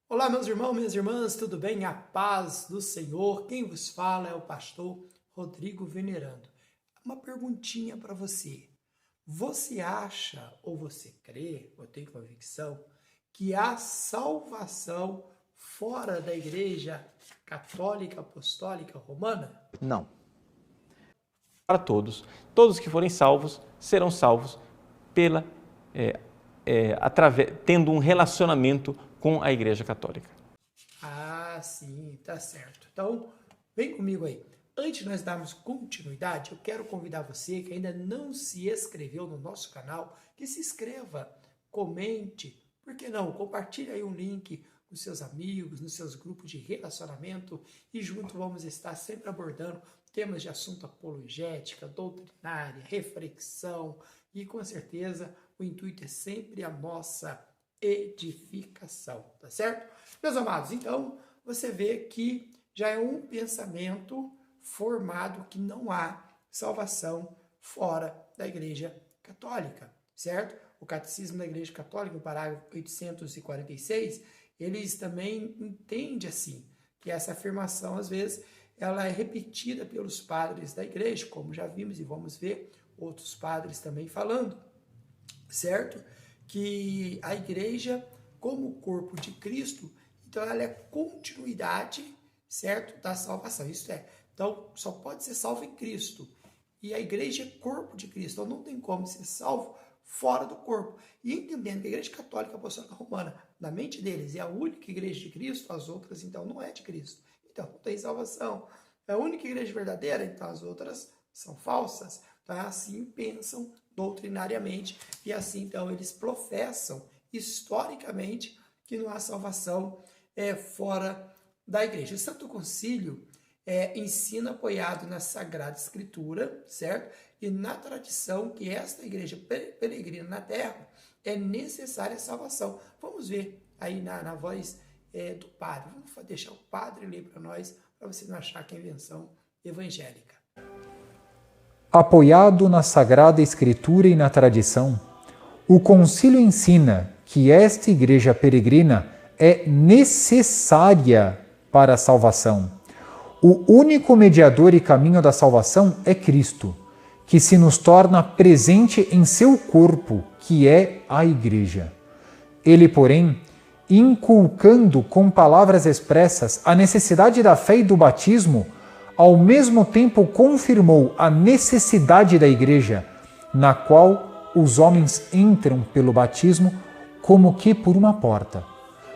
Olá, meus irmãos, minhas irmãs, tudo bem? A paz do Senhor. Quem vos fala é o pastor Rodrigo Venerando. Uma perguntinha para você. Você acha ou você crê, ou tem convicção, que há salvação fora da Igreja Católica Apostólica Romana? Não. Para todos. Todos que forem salvos serão salvos tendo um relacionamento com a Igreja Católica. Ah, sim, tá certo. Então, vem comigo aí. Antes de nós darmos continuidade, eu quero convidar você que ainda não se inscreveu no nosso canal, que se inscreva, comente, por que não? Compartilhe aí um link com seus amigos, nos seus grupos de relacionamento e junto vamos estar sempre abordando temas de assunto apologética, doutrinária, reflexão e com certeza o intuito é sempre a nossa edificação, tá certo? Meus amados, então você vê que já é um pensamento formado que não há salvação fora da Igreja Católica, certo? O Catecismo da Igreja Católica, no parágrafo 846, eles também entendem assim, que essa afirmação, às vezes, ela é repetida pelos padres da Igreja, como já vimos e vamos ver outros padres também falando, certo? Que a Igreja, como corpo de Cristo, então ela é continuidade, certo, da salvação. Isso é, então só pode ser salvo em Cristo. E a Igreja é corpo de Cristo, então não tem como ser salvo fora do corpo. E entendendo que a Igreja Católica Apostólica Romana, na mente deles, é a única Igreja de Cristo, as outras então não é de Cristo. Então não tem salvação. É a única Igreja verdadeira, então as outras são falsas. Então assim pensam doutrinariamente e assim então eles professam historicamente que não há salvação fora da Igreja. O Santo Concílio ensina apoiado na Sagrada Escritura, certo? E na tradição que esta igreja peregrina na terra é necessária a salvação. Vamos ver aí na voz do padre. Vamos deixar o padre ler para nós, para você não achar que é invenção evangélica. Apoiado na Sagrada Escritura e na tradição, o Concílio ensina que esta igreja peregrina é necessária para a salvação. O único mediador e caminho da salvação é Cristo, que se nos torna presente em seu corpo, que é a Igreja. Ele, porém, inculcando com palavras expressas a necessidade da fé e do batismo, ao mesmo tempo confirmou a necessidade da Igreja, na qual os homens entram pelo batismo como que por uma porta.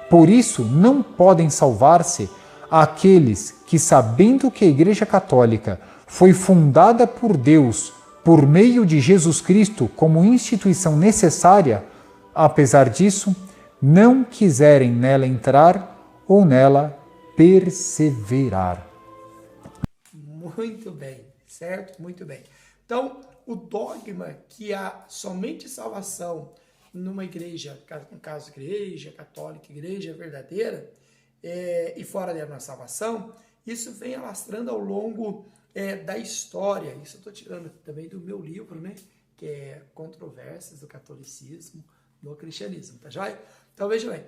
Por isso, não podem salvar-se aqueles que, sabendo que a Igreja Católica foi fundada por Deus por meio de Jesus Cristo como instituição necessária, apesar disso, não quiserem nela entrar ou nela perseverar. Muito bem, certo? Muito bem. Então, o dogma que há somente salvação numa igreja, no caso igreja católica, igreja verdadeira, e fora dela na salvação, isso vem alastrando ao longo da história. Isso eu estou tirando também do meu livro, né? Que é Controvérsias do Catolicismo no Cristianismo, tá joia? Então veja bem,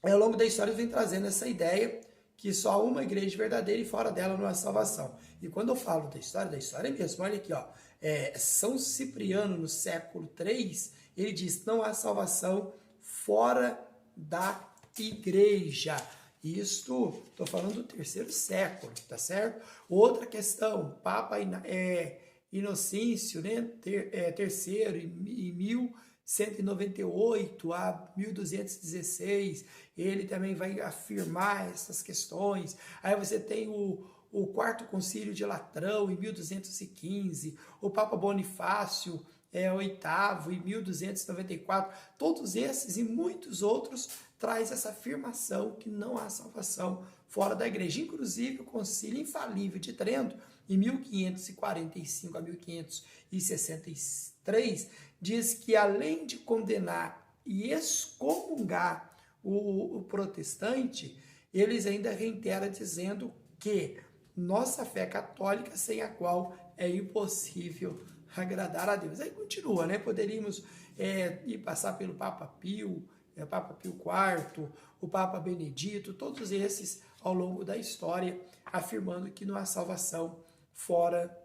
ao longo da história vem trazendo essa ideia que só há uma igreja verdadeira e fora dela não há salvação. E quando eu falo da história mesmo, olha aqui, ó, São Cipriano, no século III, ele diz, não há salvação fora da igreja. Isto, estou falando do terceiro século, tá certo? Outra questão, Papa Inocêncio, né, terceiro, em 1198 a 1216, ele também vai afirmar essas questões. Aí você tem o Quarto Concílio de Latrão, em 1215, o Papa Bonifácio, oitavo, em 1294, todos esses e muitos outros traz essa afirmação que não há salvação fora da igreja. Inclusive, o Concílio Infalível de Trento, em 1545 a 1563, diz que além de condenar e excomungar o protestante, eles ainda reiteram dizendo que nossa fé católica, sem a qual é impossível agradar a Deus. Aí continua, né? Poderíamos ir passar pelo Papa Pio Papa Pio IV, o Papa Benedito, todos esses ao longo da história, afirmando que não há salvação fora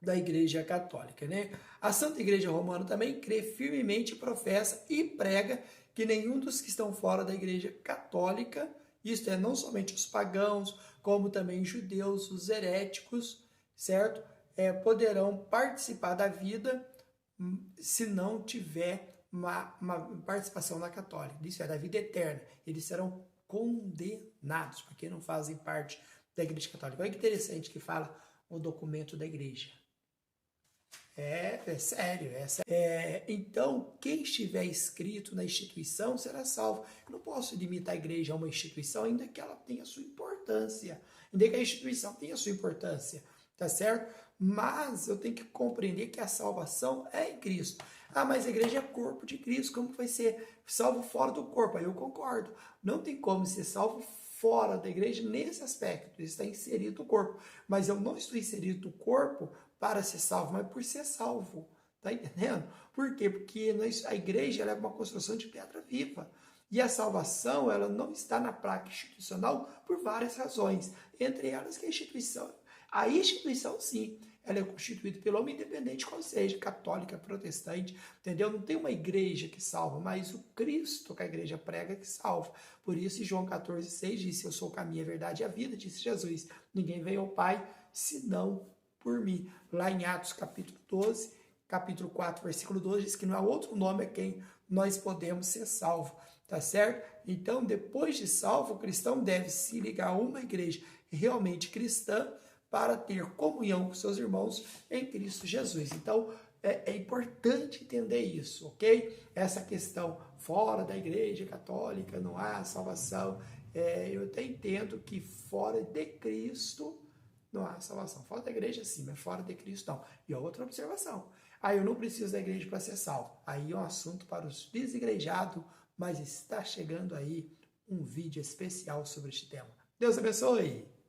da Igreja Católica, né? A Santa Igreja Romana também crê firmemente, professa e prega que nenhum dos que estão fora da Igreja Católica, isto é, não somente os pagãos, como também os judeus, os heréticos, certo? Poderão participar da vida se não tiver uma participação na Católica, isso é, da vida eterna. Eles serão condenados, porque não fazem parte da Igreja Católica. Olha que interessante que fala o documento da Igreja. É sério. Então, quem estiver inscrito na instituição será salvo. Eu não posso limitar a igreja a uma instituição, ainda que ela tenha sua importância, ainda que a instituição tenha sua importância, tá certo? Mas eu tenho que compreender que a salvação é em Cristo. Ah, mas a igreja é corpo de Cristo, como vai ser salvo fora do corpo? Aí eu concordo. Não tem como ser salvo fora da igreja nesse aspecto, está inserido no corpo. Mas eu não estou inserido no corpo para ser salvo, mas por ser salvo. Tá entendendo? Por quê? Porque a igreja ela é uma construção de pedra viva. E a salvação ela não está na placa institucional por várias razões. Entre elas que a instituição sim, ela é constituída pelo homem independente qual seja, católica, protestante, entendeu? Não tem uma igreja que salva, mas o Cristo que a igreja prega que salva. Por isso, João 14,6 disse, eu sou o caminho, a verdade e a vida, disse Jesus. Ninguém vem ao Pai, senão por mim. Lá em Atos capítulo 12, capítulo 4, versículo 12, diz que não há outro nome a quem nós podemos ser salvos, tá certo? Então, depois de salvo, o cristão deve se ligar a uma igreja realmente cristã, para ter comunhão com seus irmãos em Cristo Jesus. Então, é importante entender isso, ok? Essa questão fora da Igreja Católica, não há salvação. Eu até entendo que fora de Cristo não há salvação. Fora da igreja sim, mas fora de Cristo não. E outra observação. Eu não preciso da igreja para ser salvo. Aí é um assunto para os desigrejados, mas está chegando aí um vídeo especial sobre este tema. Deus abençoe!